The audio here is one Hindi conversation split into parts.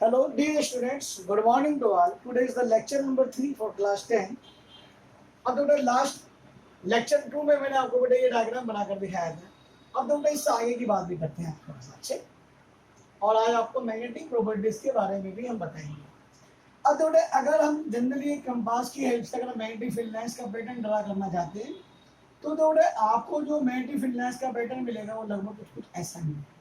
Hello, dear students. Good morning to all. Today is the lecture number 3 for class 10. अब बेटा लास्ट लेक्चर 2 में मैंने आपको बेटा ये डायग्राम बनाकर दिखाया था। अब बेटा इससे आगे की बात भी करते हैं आपके पास अच्छे। और आज आपको मैग्नेटिक प्रॉपर्टीज के बारे में भी हम बताएंगे। अब बेटा अगर हम जनरली कंपास की हेल्प से अगर मैग्नेटिक फील्ड लाइंस का पैटर्न ड्रा करना चाहते हैं तो बेटा आपको जो मैग्नेटिक फील्ड लाइंस का पैटर्न मिलेगा वो लगभग कुछ ऐसा मिलेगा।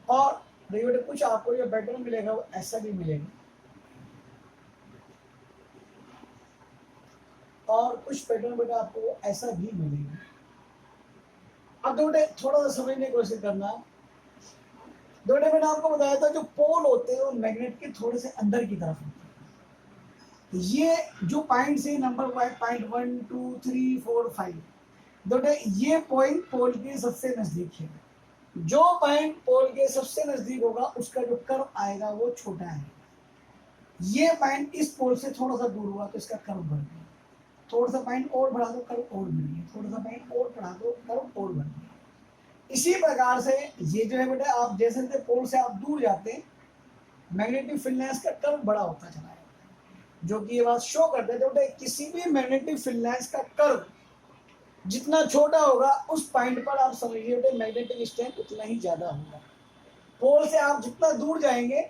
और देखिए बेटा कुछ आपको जो पैटर्न मिलेगा वो ऐसा भी मिलेगा और कुछ पैटर्न बेटा आपको ऐसा भी मिलेगा। अब बेटा थोड़ा सा समझने की कोशिश करना। बेटा मैंने आपको बताया था जो पोल होते हैं वो मैग्नेट के थोड़े से अंदर की तरफ होते हैं। ये जो पॉइंट से नंबर पॉइंट 1 2 3 4 5 बेटा ये पॉइंट पोल के सबसे नजदीक है। जो पॉइंट पोल के सबसे नजदीक होगा उसका जो कर्व आएगा वो छोटा है। ये पॉइंट इस पोल से थोड़ा सा दूर हुआ तो इसका कर्व बढ़ गया। थोड़ा सा पॉइंट और बढ़ा दो कर्व और बढ़ गया। थोड़ा सा पॉइंट और बढ़ा दो कर्व और बढ़ गया। इसी प्रकार से ये जो है बेटा आप जैसे जैसे पोल से आप दूर जाते हैं मैग्नेटिक फील्ड लाइंस का कर्व बड़ा होता चला जाता है। जो कि ये बात शो करते हैं बेटा किसी भी मैग्नेटिक फील्ड लाइंस का कर्व जितना छोटा होगा उस पॉइंट पर आप समझिए बेटा मैग्नेटिक स्ट्रेंथ उतना ही ज्यादा होगा। पोल से आप जितना दूर जाएंगे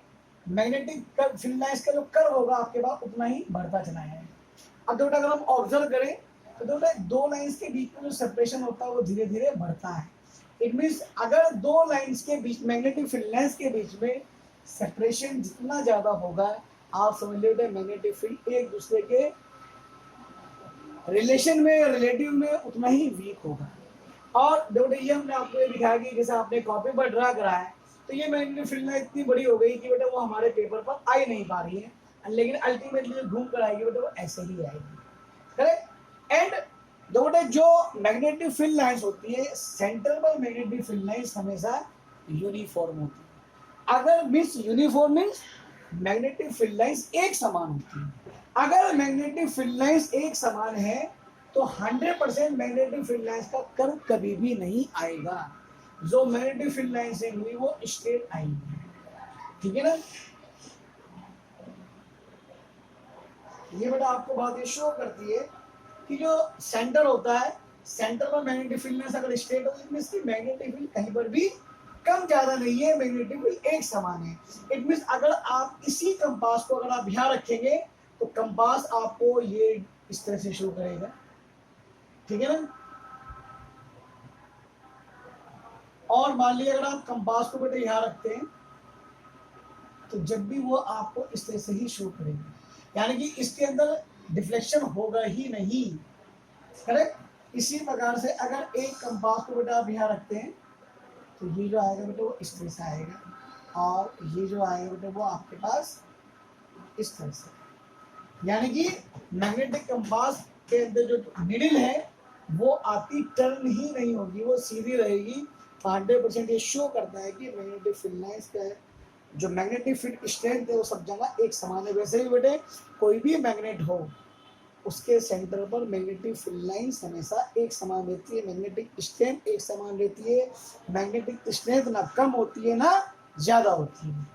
मैग्नेटिक फील्ड लाइंस का जो कर्व होगा आपके पास उतना ही बढ़ता चला जाएगा। अब बेटा अगर हम ऑब्जर्व करें तो बेटा दो लाइंस के बीच में जो सेपरेशन होता है वो धीरे धीरे बढ़ता है। इट मीन्स अगर दो लाइंस के बीच मैग्नेटिक फील्ड लाइंस के बीच में सेपरेशन जितना ज्यादा होगा आप समझ लीजिए मैग्नेटिक फील्ड एक दूसरे के रिलेशन में रिलेटिव में उतना ही वीक होगा। और बेटा ये हमने आपको ये दिखाया कि जैसे आपने कॉपी पर ड्रा करा है तो ये मैग्नेटिक फील्ड लाइन इतनी बड़ी हो गई कि बेटा वो हमारे पेपर पर आ ही नहीं पा रही है, लेकिन अल्टीमेटली जो घूम कर आएगी बेटा वो ऐसे ही आएगी। करेक्ट। एंड बेटा जो मैग्नेटिक फील्ड लाइंस होती है सेंटर पर मैग्नेटिक फील्ड लाइंस हमेशा यूनिफॉर्म होती है। अगर means uniform means magnetic field lines एक समान होती है। अगर मैग्नेटिक फील्ड लाइंस एक समान है तो 100% मैग्नेटिक फील्ड लाइंस का कर्व कभी भी नहीं आएगा। जो मैग्नेटिक फील्ड लाइन से हुई वो स्ट्रेट आएगी। ठीक है ना। ये बेटा आपको बात ये शो करती है कि जो सेंटर होता है सेंटर पर मैग्नेटिक फील्ड लाइंस अगर स्ट्रेट हो तो इसकी मैग्नेटिक फील्ड कहीं पर भी कम ज्यादा नहीं है, मैग्नेटिक फील्ड एक समान है। इट मीन्स अगर आप इसी कंपास को अगर आप यहाँ रखेंगे तो कंपास आपको ये इस तरह से शो करेगा। ठीक है ना। और मान लीजिए अगर आप कंपास को बेटे यहाँ रखते हैं तो जब भी वो आपको इस तरह से ही शो करेगा, यानी कि इसके अंदर डिफ्लेक्शन होगा ही नहीं। करेक्ट। इसी प्रकार से अगर एक कंपास को बेटा आप यहाँ रखते हैं तो ये जो आएगा बेटा वो इस तरह से आएगा और ये जो आएगा बेटा वो आपके पास इस तरह से, यानी कि मैग्नेटिक कंपास के अंदर जो निडल है वो आपकी टर्न ही नहीं होगी, वो सीधी रहेगी। 100% ये शो करता है कि मैग्नेटिक फील्ड लाइंस का जो मैग्नेटिक फील्ड स्ट्रेंथ है वो सब जगह एक समान है। वैसे ही बेटे कोई भी मैग्नेट हो उसके सेंटर पर मैग्नेटिक फील्ड लाइंस हमेशा एक समान रहती है, मैग्नेटिक स्ट्रेंथ एक समान रहती है। मैग्नेटिक स्ट्रेंथ ना कम होती है ना ज्यादा होती है।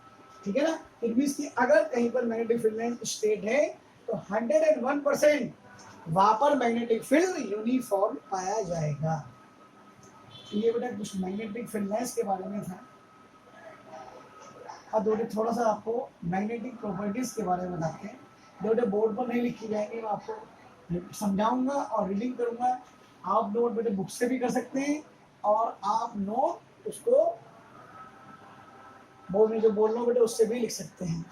ठीक है ना। इट मीन्स कि अगर कहीं पर मैग्नेटिक फील्ड लाइन स्ट्रेट है तो 101% वहां पर मैग्नेटिक फील्ड यूनिफॉर्म पाया जाएगा। ये बेटा कुछ मैग्नेटिक फील्ड लाइंस के बारे में था। अब बेटे थोड़ा सा आपको मैग्नेटिक प्रॉपर्टीज के बारे में बताते हैं। बेटे बोर्ड पर नहीं लिखी जाएंगे, मैं आपको समझाऊंगा और रीडिंग करूंगा। आप नोट बेटे बुक से भी कर सकते हैं और आप नोट उसको बोर्ड में जो बोल रहा हूँ बेटे उससे भी लिख सकते हैं।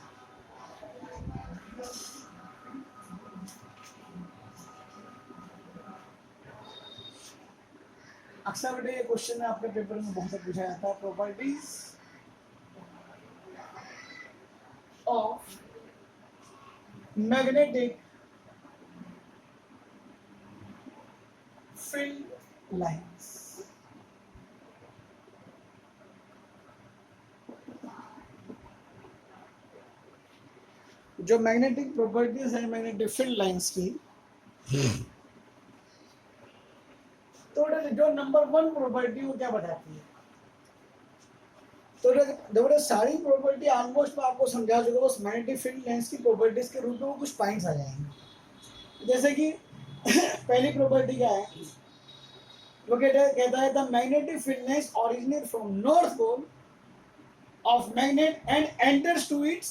अक्सर बेटे ये क्वेश्चन आपके पेपर में बहुत पूछा जाता है, properties of magnetic field lines. जो मैग्नेटिक प्रॉपर्टीज है मैग्नेटिक फील्ड लाइंस की, तो जो नंबर 1 प्रॉपर्टी वो क्या बताती है? तो देखो सारी प्रॉपर्टी ऑलमोस्ट मैं आपको समझा चुका हूँ, बस मैग्नेटिक फील्ड लाइंस की प्रॉपर्टीज के रूप में वो कुछ पॉइंट्स आ जाएंगे। जैसे कि पहली प्रॉपर्टी क्या है, वो कहता है the magnetic field lines originate from north pole of magnet and enters to its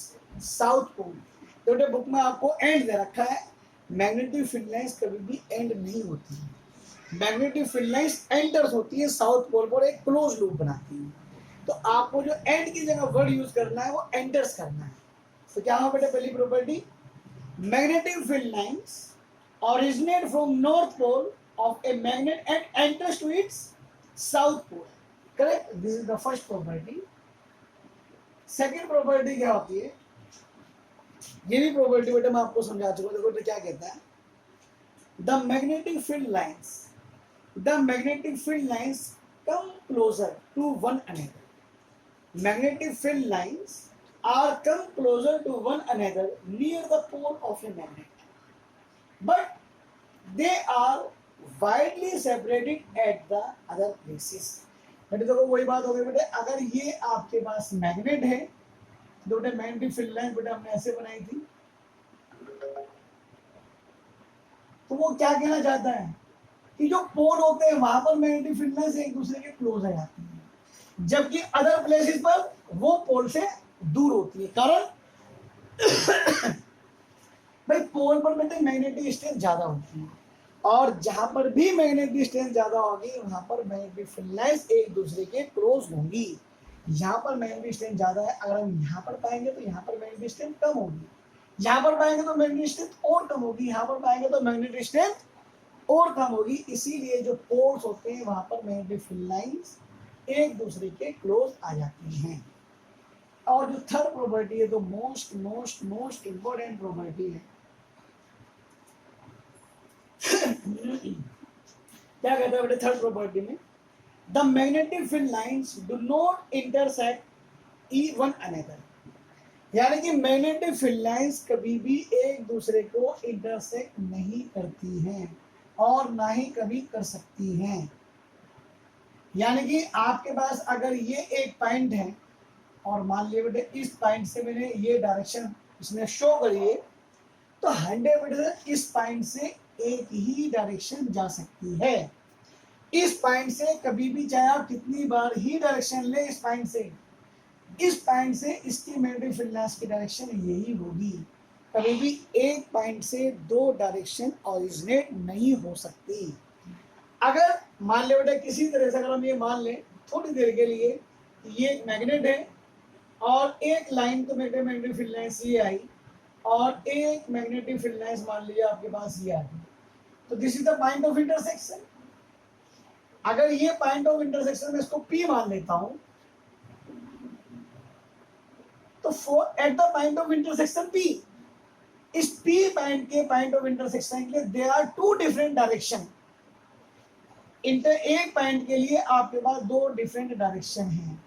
south pole. तो बुक में आपको एंड दे रखा है, मैग्नेटिक फील्ड लाइंस कभी भी एंड नहीं होती है, मैग्नेटिक फील्ड लाइंस एंटर्स होती है साउथ पोल पर, एक क्लोज लूप बनाती है। तो आपको जो एंड की जगह वर्ड यूज करना है वो एंटर्स करना है। तो क्या हो बेटा पहली property, magnetic field lines originate from north pole of a magnet and enters to its south pole. Correct, this is the first property. Second property क्या होती है, ये भी प्रॉपर्टी बेटा मैं आपको समझा चुका हूं। देखो तो क्या कहता है, the magnetic field lines come closer to one another. Magnetic field lines are come closer to one another near the pole of a magnet, but they are widely separated at the other places. बेटे देखो वही बात हो गई बेटे, अगर ये आपके पास मैग्नेट है तो बेटे मैग्नेटिक फील्ड लाइन बेटे हमने ऐसे बनाई थी, तो वो क्या कहना चाहता है कि जो पोल होते हैं वहां पर मैग्नेटिक फील्ड लाइंस एक दूसरे के क्लोज आ जाती है, जबकि अदर प्लेसेस पर वो पोल से दूर होती है। कारण भाई पोल पर बेटे मैग्नेटिक स्ट्रेंथ ज्यादा होती है, और जहां पर भी मैग्नेटिक स्ट्रेंथ ज्यादा होगी वहां पर मैग्नेटिक फील्ड लाइंस एक दूसरे के क्लोज होंगी। यहाँ पर मैग्नेटिक स्ट्रेंथ ज्यादा है, अगर हम यहाँ पर पाएंगे तो यहाँ पर मैग्नेटिक स्ट्रेंथ कम होगी, यहाँ पर पाएंगे तो मैग्नेटिक स्ट्रेंथ और कम होगी, यहाँ पर पाएंगे तो मैग्नेटिक स्ट्रेंथ और कम होगी। इसीलिए जो पोल्स होते हैं वहां पर मैग्नेटिक फील्ड लाइंस एक दूसरे के क्लोज आ जाती हैं। और जो थर्ड प्रॉपर्टी है, तो most most most important property है, क्या कहता है बेटे थर्ड प्रॉपर्टी में, the magnetic field lines do not intersect one another. यानी कि मैग्नेटिक फील्ड लाइंस कभी भी एक दूसरे को इंटरसेक्ट नहीं करती हैं और ना ही कभी कर सकती हैं। यानी कि आपके पास अगर ये एक पॉइंट है और मान लिया बेटे इस पॉइंट से मैंने ये डायरेक्शन इसमें शो करी है, तो 100% इस पॉइंट से एक ही डायरेक्शन जा सकती है। इस पॉइंट से कभी भी चाहे आप कितनी बार ही डायरेक्शन ले, इस पॉइंट से इसकी मैग्नेटिक फील्ड लाइंस की डायरेक्शन यही होगी। कभी भी एक पॉइंट से दो डायरेक्शन ओरिजिनेट नहीं हो सकती। अगर मान ले बेटा किसी तरह से अगर हम ये मान लें थोड़ी देर के लिए, ये एक मैग्नेट है और एक लाइन तो मैग्नेटिक फील्ड लाइंस ये आई और एक मैग्नेटिक फील्ड लाइंस मान लीजिए आपके पास ये आ गई, तो this is the point of intersection. अगर ये पॉइंट ऑफ इंटरसेक्शन में इसको P मान लेता हूं, तो at the point of intersection P, इस P पॉइंट के पॉइंट ऑफ इंटरसेक्शन के लिए there are two different direction. एक पॉइंट के लिए आपके पास दो डिफरेंट डायरेक्शन हैं,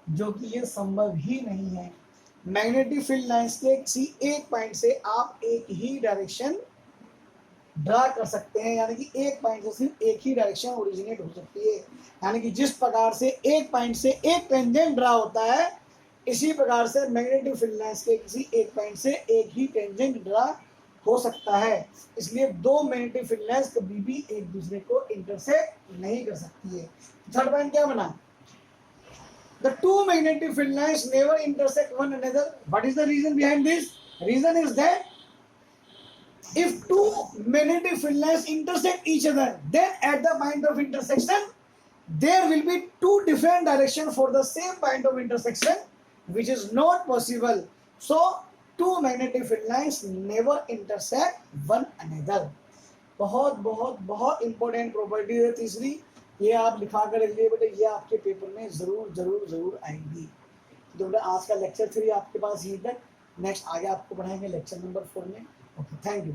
जो कि ये संभव ही नहीं है। मैग्नेटिक फील्ड लाइंस के किसी एक पॉइंट से आप एक ही डायरेक्शन ड्रा कर सकते हैं, यानी कि एक पॉइंट से सिर्फ एक ही डायरेक्शन ओरिजिनेट हो सकती है। यानी कि जिस प्रकार से एक पॉइंट से एक टेंजेंट ड्रा होता है, इसी प्रकार से मैग्नेटिक फील्ड लाइंस के किसी एक पॉइंट से एक ही टेंजेंट ड्रा हो सकता है। इसलिए दो मैग्नेटिक फील्ड लाइंस कभी भी एक दूसरे को इंटरसेक्ट नहीं कर सकती है। थर्ड पॉइंट क्या बना, the two magnetic field lines never intersect one another. What is the reason behind this? Reason is that if two magnetic field lines intersect each other, then at the point of intersection there will be two different directions for the same point of intersection, which is not possible. So two magnetic field lines never intersect one another. बहुत बहुत बहुत इंपॉर्टेंट प्रॉपर्टी है तीसरी, ये आप लिखा कर रख लिए बेटे, ये आपके पेपर में जरूर जरूर जरूर आएंगी। तो बेटा आज का लेक्चर 3 आपके पास यहीं तक, नेक्स्ट आगे आपको पढ़ाएंगे लेक्चर नंबर 4 में। Okay, thank you.